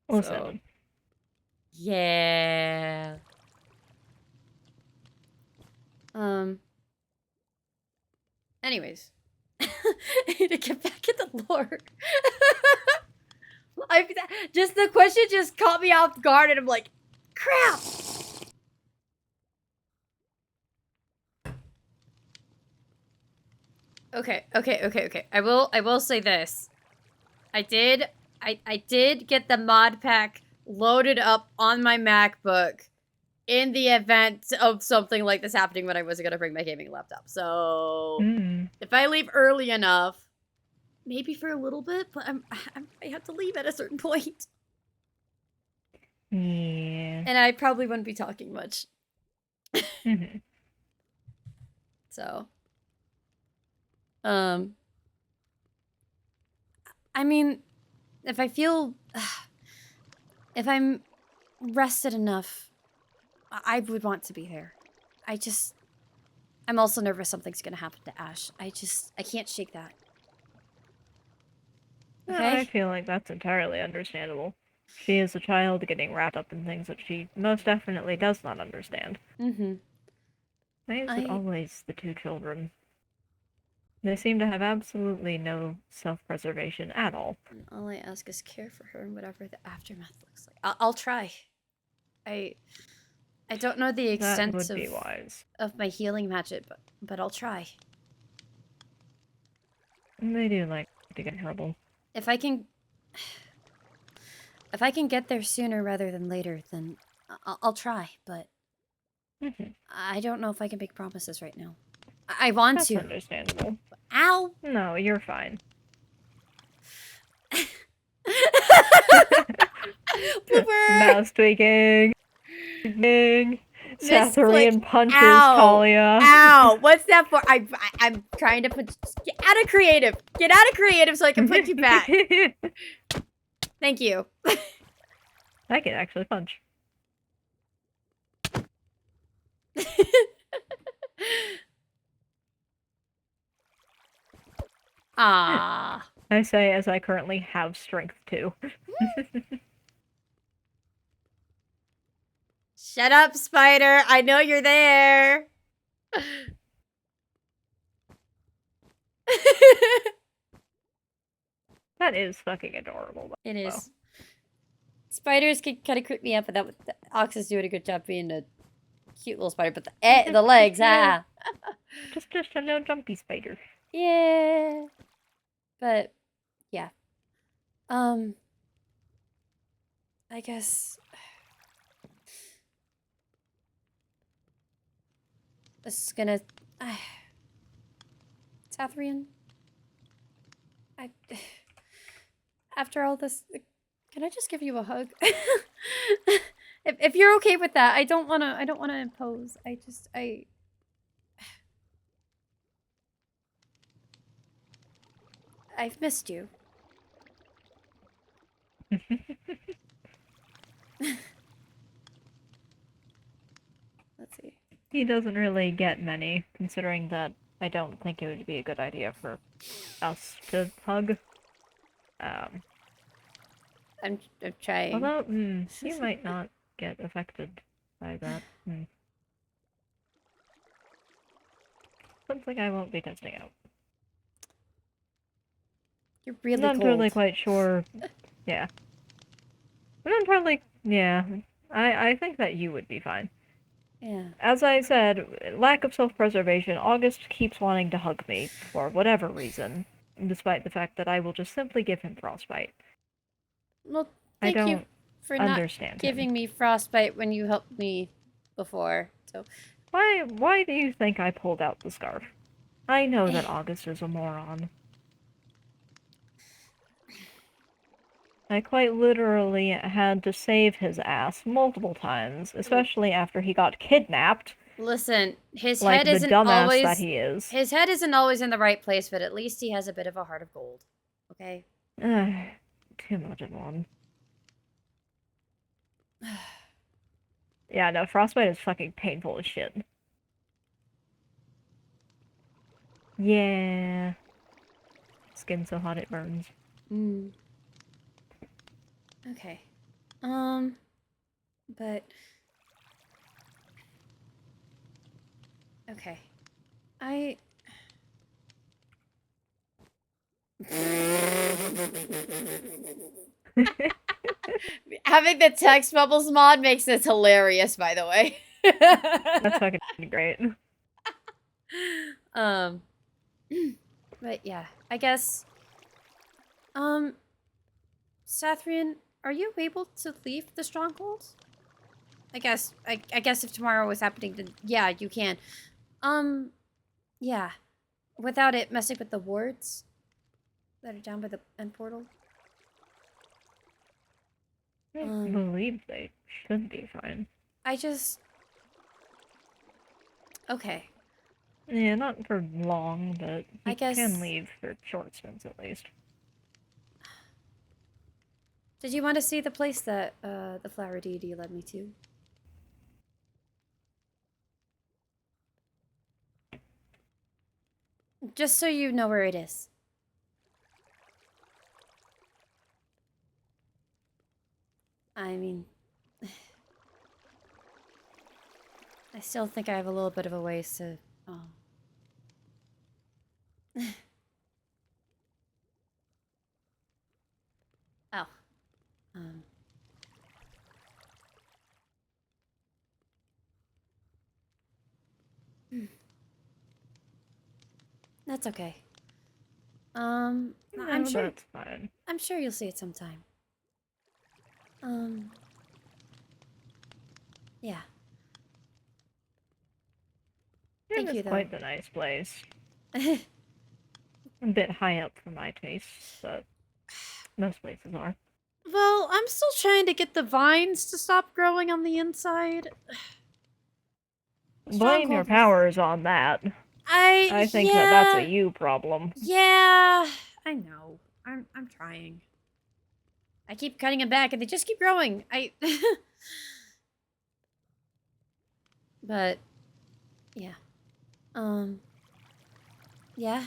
Well, So, 7. yeah. Anyways. To get back in the lore. Just the question just caught me off guard and I'm like, crap! Okay. I will say this. I did get the mod pack loaded up on my MacBook in the event of something like this happening when I wasn't gonna bring my gaming laptop. So if I leave early enough, maybe for a little bit, but I have to leave at a certain point. Yeah. And I probably wouldn't be talking much. So, I mean, if I feel, if I'm rested enough, I would want to be there. I'm also nervous something's gonna happen to Ash. I can't shake that. Okay? I feel like that's entirely understandable. She is a child getting wrapped up in things that she most definitely does not understand. Why is it always the 2 children? They seem to have absolutely no self-preservation at all. And all I ask is care for her and whatever the aftermath looks like. I'll try. I don't know the extent That would be wise. of my healing magic, but I'll try. They do like to get in trouble. If I can get there sooner rather than later, then I'll try, but I don't know if I can make promises right now. I want to. That's understandable. Ow! No, you're fine. Blooper! Mouse tweaking. Sathrian punches Ow! Thalia. Ow! What's that for? I'm trying to put. Get out of creative! Get out of creative so I can put you back. Thank you. I can actually punch. Ah. I say as I currently have strength too. Shut up, spider. I know you're there. That is fucking adorable. It is. Spiders can kind of creep me up, but the Ox is doing a good job being a cute little spider. But the legs, ah. Just a little jumpy spider. Yeah. But yeah. I guess this is gonna. Sathrian. After all this, Can I just give you a hug? If you're okay with that, I don't wanna impose. I've missed you. Let's see. He doesn't really get many, considering that I don't think it would be a good idea for us to hug. I'm trying. Although, he might not get affected by that. Something I won't be testing out. You're really I'm not cold. entirely quite sure. Yeah. I'm not entirely. Yeah. I think that you would be fine. Yeah. As I said, lack of self-preservation, August keeps wanting to hug me for whatever reason, despite the fact that I will just simply give him frostbite. Well, I thank you don't for not understand giving him. me frostbite when you helped me before. So Why do you think I pulled out the scarf? I know that August is a moron. I quite literally had to save his ass multiple times, especially after he got kidnapped. listen, his Like head the isn't dumbass always that he is. His head isn't always in the right place, but at least he has a bit of a heart of gold. Okay? Too much of one. Yeah, no, frostbite is fucking painful as shit. Yeah. Skin so hot it burns. Okay. But okay. Having the text bubbles mod makes this hilarious, by the way. That's fucking great. But yeah, I guess. Sathrian, are you able to leave the stronghold? I guess if tomorrow was happening, then yeah, you can. Yeah, without it messing with the wards that are down by the end portal. I believe they should be fine. Okay. Yeah, not for long, but I he guess. can leave for short stints at least. Did you want to see the place that the flower deity led me to? Just so you know where it is. I mean, I still think I have a little bit of a ways to. Oh. That's okay. I'm sure That's fine. I'm sure you'll see it sometime. Yeah. Thank you, though. Quite the nice place. A bit high up for my tastes, but most places are. Well, I'm still trying to get the vines to stop growing on the inside. Blame your powers on that. I think yeah, that's a you problem. Yeah, I know. I'm trying. I keep cutting them back and they just keep growing. But yeah. Yeah.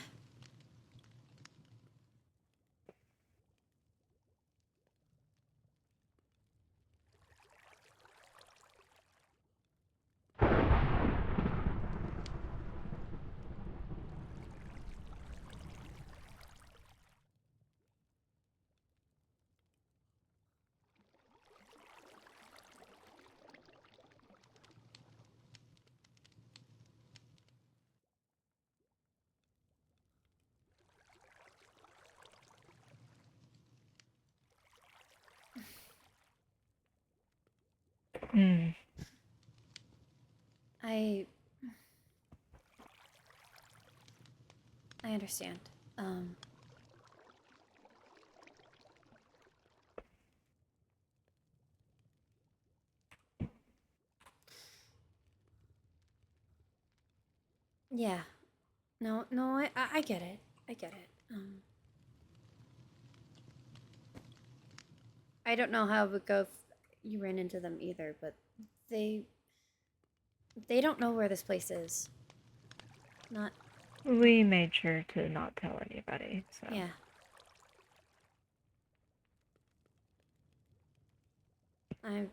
I understand. Yeah. No, I get it. I get it. I don't know how it would go if you ran into them either, but they they don't know where this place is. Not We made sure to not tell anybody, so. yeah. I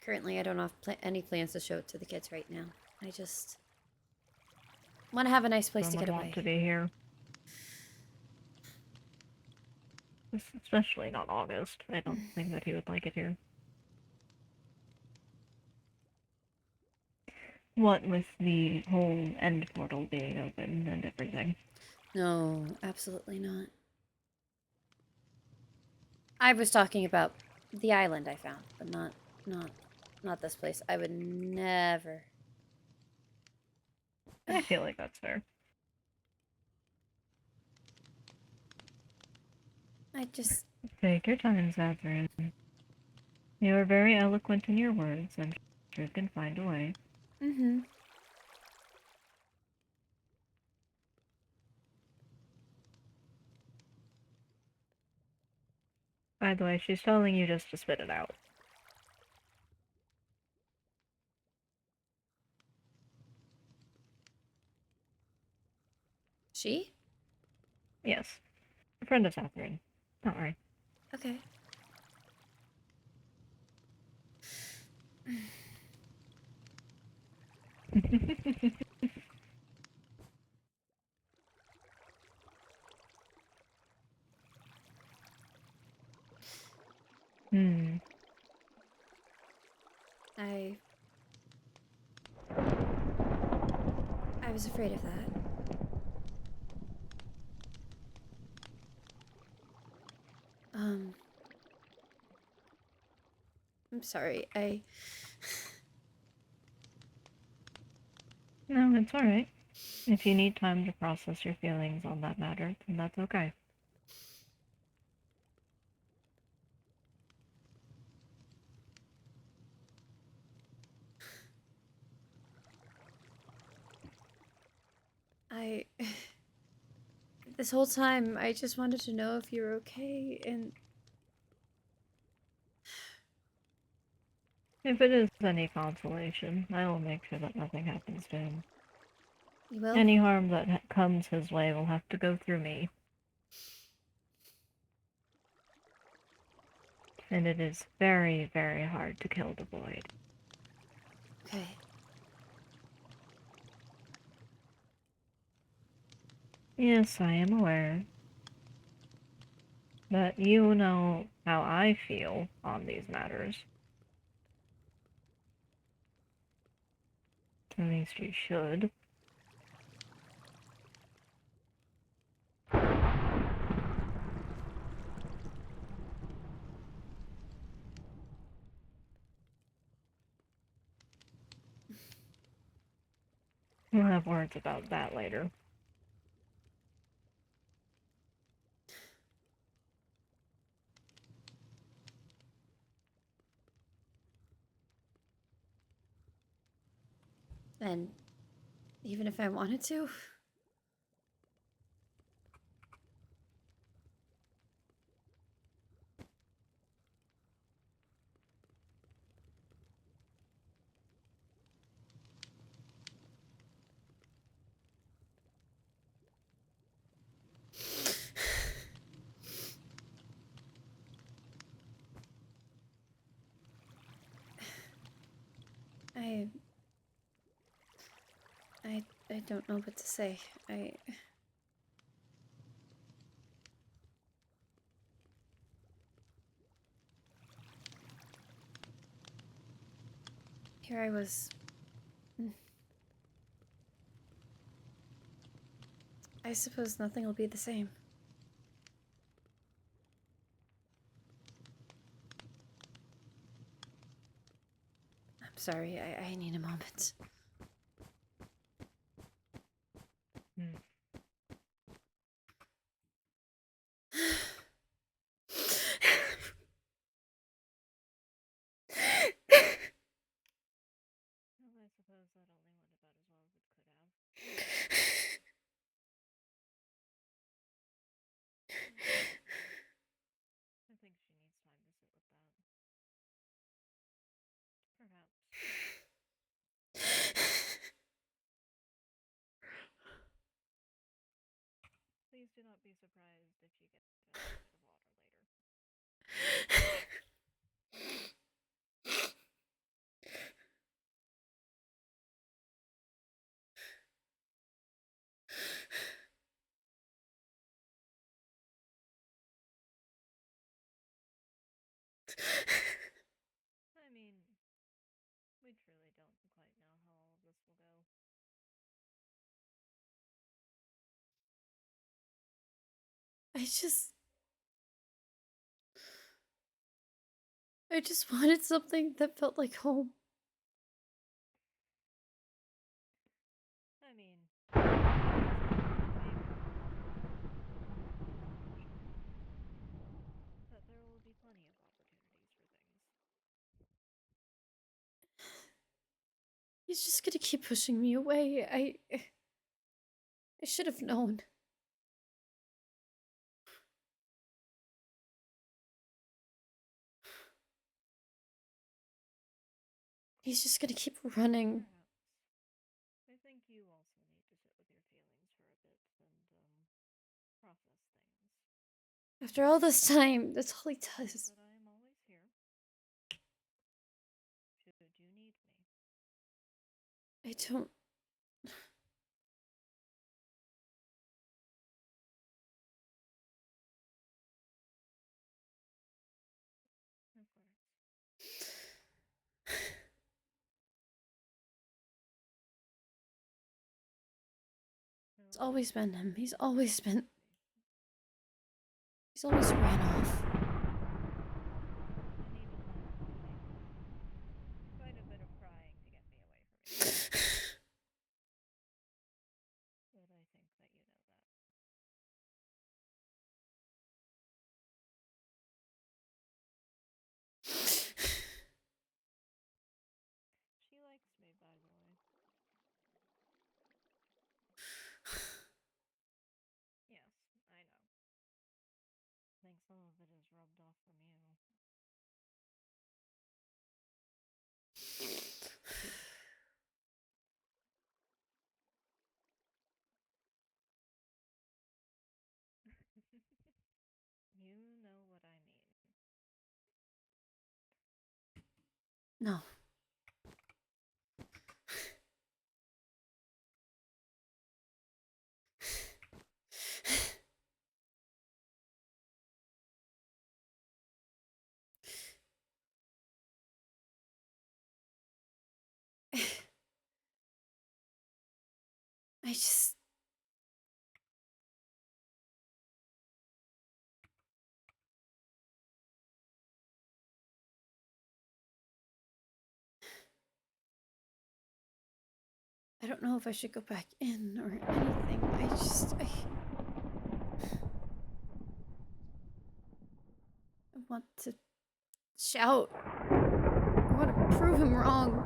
currently I don't have any plans to show it to the kids right now. I just want to have a nice place to Someone get would want away. to be here. Especially not August. I don't think that he would like it here. What with the whole end portal being open and everything. No, absolutely not. I was talking about the island I found, but not this place. I would never. I feel like that's fair. I just Take your time, Sathrian. You are very eloquent in your words, and sure can find a way. mm-hmm. By the way, she's telling you just to spit it out. She? Yes. A friend of Sathrian. Don't worry. Okay. Hmm. I was afraid of that. I'm sorry. No, it's alright. If you need time to process your feelings on that matter, then that's okay. I this whole time I just wanted to know if you're okay and If it is any consolation, I will make sure that nothing happens to him. you will? Any harm that comes his way will have to go through me. And it is very, very hard to kill the void. Okay. Yes, I am aware. But you know how I feel on these matters. At least you should. We'll have words about that later. And even if I wanted to, I I don't know what to say. Here I was. I suppose nothing will be the same. I'm sorry, I need a moment. Hmm. Well, I suppose that only went about as well as it could have. I think she needs time to sit with that. Perhaps. Please do not be surprised if you get a bit of water later. I mean, we truly don't quite know how all of this will go. I just wanted something that felt like home. I mean, but there will be plenty of opportunities for things. He's just gonna keep pushing me away. I should have known. He's just gonna keep running. Perhaps. I think you also need to sit with your feelings for a bit and, process things. After all this time, that's all he does. But I am always here. Should you need me. I don't. Of course. It's always been him. He's always ran off. And even last night, quite a bit of crying to get me away from you. But I think that you know that. She likes me, by the way. Yes, I know. I think some of it is rubbed off from you. You know what I mean. No. I just. I don't know if I should go back in or anything. I want to shout. I want to prove him wrong.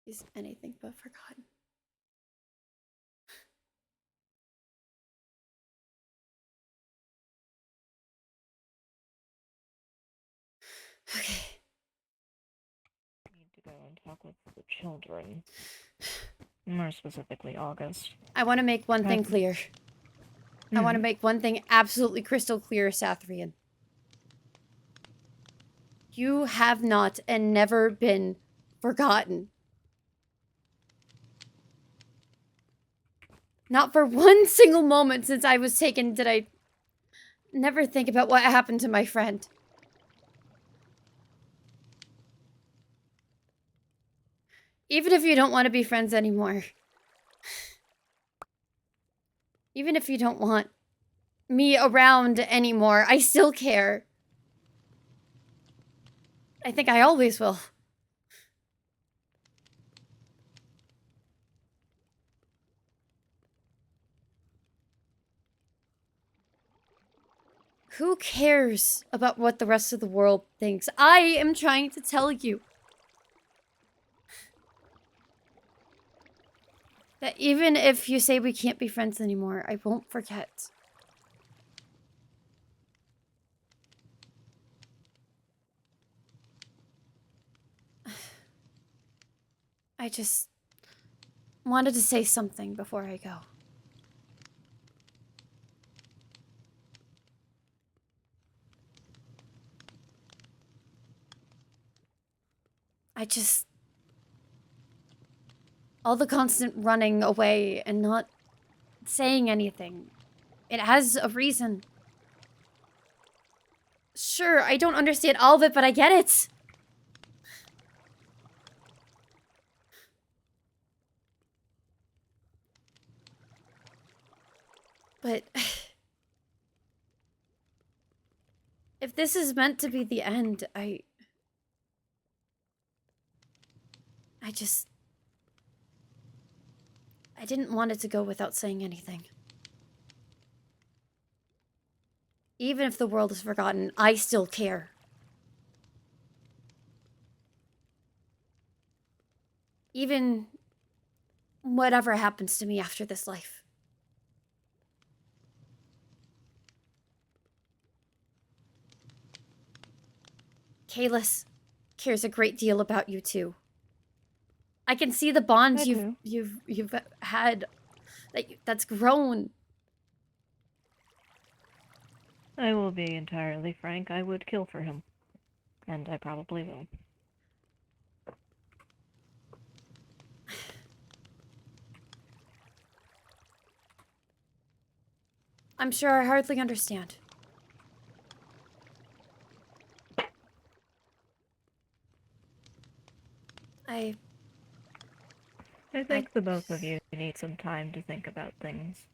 He's anything but forgotten. Okay. I need to go and talk with the children. More specifically, August. I want to make one thing clear. I want to make one thing absolutely crystal clear, Sathrian. You have not and never been forgotten. Not for one single moment since I was taken did I never think about what happened to my friend. Even if you don't want to be friends anymore. Even if you don't want me around anymore, I still care. I think I always will. Who cares about what the rest of the world thinks? I am trying to tell you. That even if you say we can't be friends anymore, I won't forget. I just wanted to say something before I go. All the constant running away and not saying anything. It has a reason. Sure, I don't understand all of it, but I get it. But if this is meant to be the end, I didn't want it to go without saying anything. Even if the world is forgotten, I still care. Even whatever happens to me after this life. Khaless cares a great deal about you too. I can see the bonds you've had that's grown. I will be entirely frank, I would kill for him. And I probably will. I'm sure I hardly understand. I think the both of you need some time to think about things.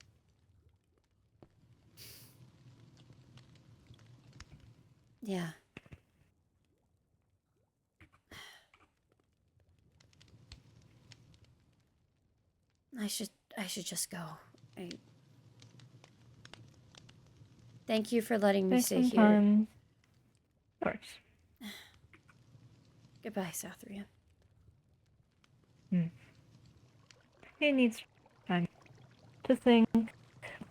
Yeah. I should just go. Thank you for letting me Take stay some here. time. Of course. Goodbye, Sathrian. He needs time to think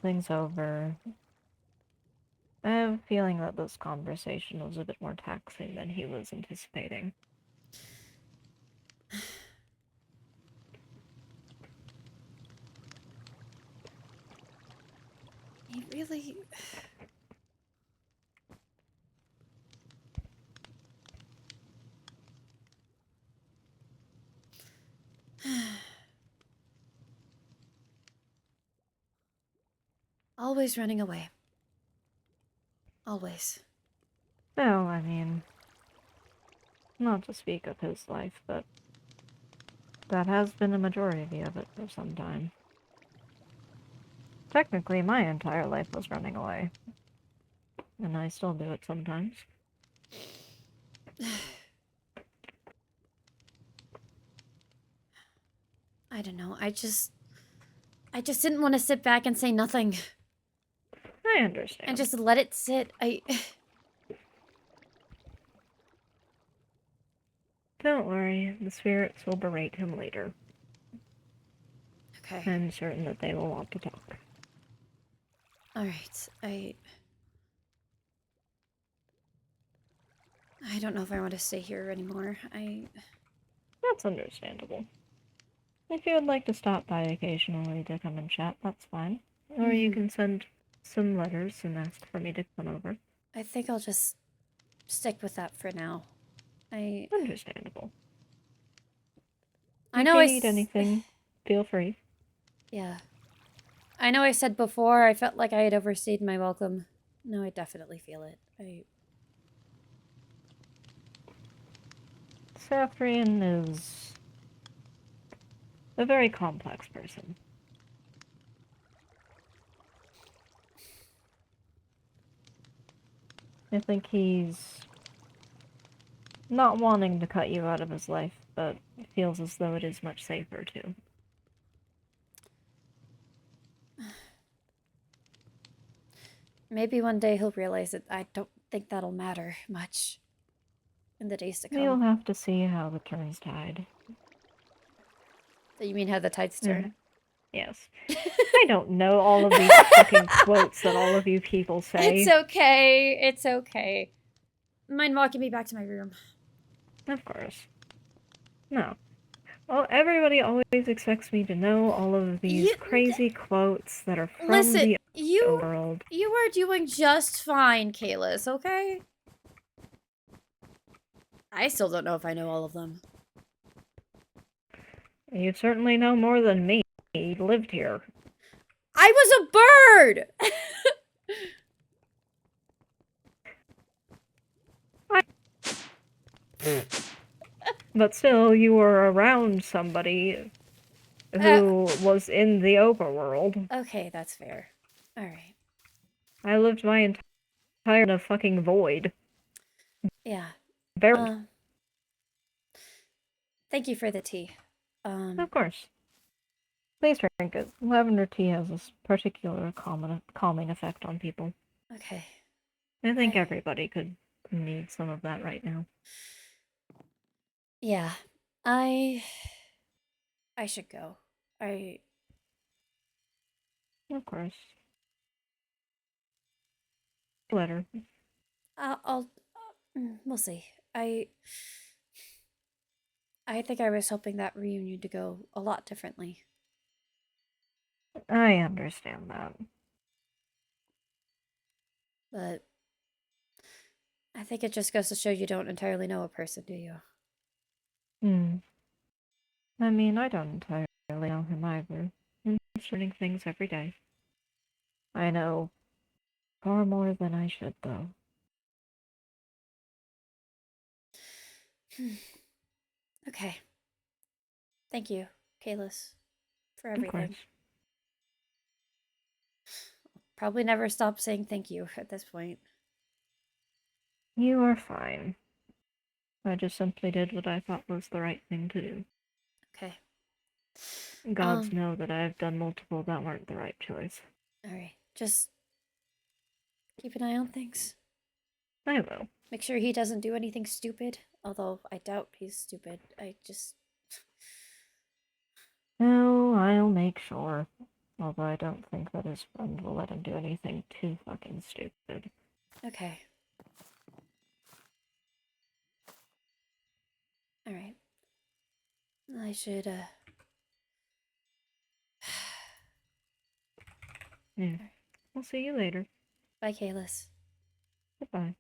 things over. I have a feeling that this conversation was a bit more taxing than he was anticipating. He really... Always running away. Always. Well, I mean, not to speak of his life, but that has been a majority of it for some time. Technically, my entire life was running away. And I still do it sometimes. I don't know. I just didn't want to sit back and say nothing. I understand. And just let it sit. Don't worry, the spirits will berate him later. Okay. I'm certain that they will want to talk. Alright, I don't know if I want to stay here anymore. That's understandable. If you would like to stop by occasionally to come and chat, that's fine. Or you can send some letters and ask for me to come over. I think I'll just stick with that for now. Understandable. I know if you need anything, feel free. Yeah. I know I said before I felt like I had overstayed my welcome. No, I definitely feel it. Sathrian is a very complex person. I think he's not wanting to cut you out of his life, but feels as though it is much safer to. Maybe one day he'll realize that I don't think that'll matter much in the days to come. We'll have to see how the turns tide. You mean how the tides turn? Yes. I don't know all of these fucking quotes that all of you people say. It's okay. It's okay. Mind walking me back to my room? Of course. No. Well, everybody always expects me to know all of these crazy quotes that are from Listen, the you world. are doing just fine, Kaylis, okay? I still don't know if I know all of them. You certainly know more than me. You lived here. I was a bird! But still, you were around somebody who was in the overworld. Okay, that's fair. Alright. I lived my entire in a fucking void. Yeah. Barely. Thank you for the tea. Of course. Please drink it. Lavender tea has this particular calming effect on people. Okay. I think everybody could need some of that right now. Yeah. I should go. Of course. Letter. we'll see. I think I was hoping that reunion to go a lot differently. I understand that. But I think it just goes to show you don't entirely know a person, do you? I mean, I don't entirely know him either. I'm learning things every day. I know far more than I should, though. Okay. Thank you, Kalis, for Of everything. course. Probably never stop saying thank you at this point. You are fine. I just simply did what I thought was the right thing to do. Okay. Gods know that I've done multiple that weren't the right choice. Alright. Just keep an eye on things. I will. Make sure he doesn't do anything stupid. Although I doubt he's stupid. No, I'll make sure. Although I don't think that his friend will let him do anything too fucking stupid. Okay. Alright. I should, Yeah. I'll see you later. Bye, Kalis. Goodbye.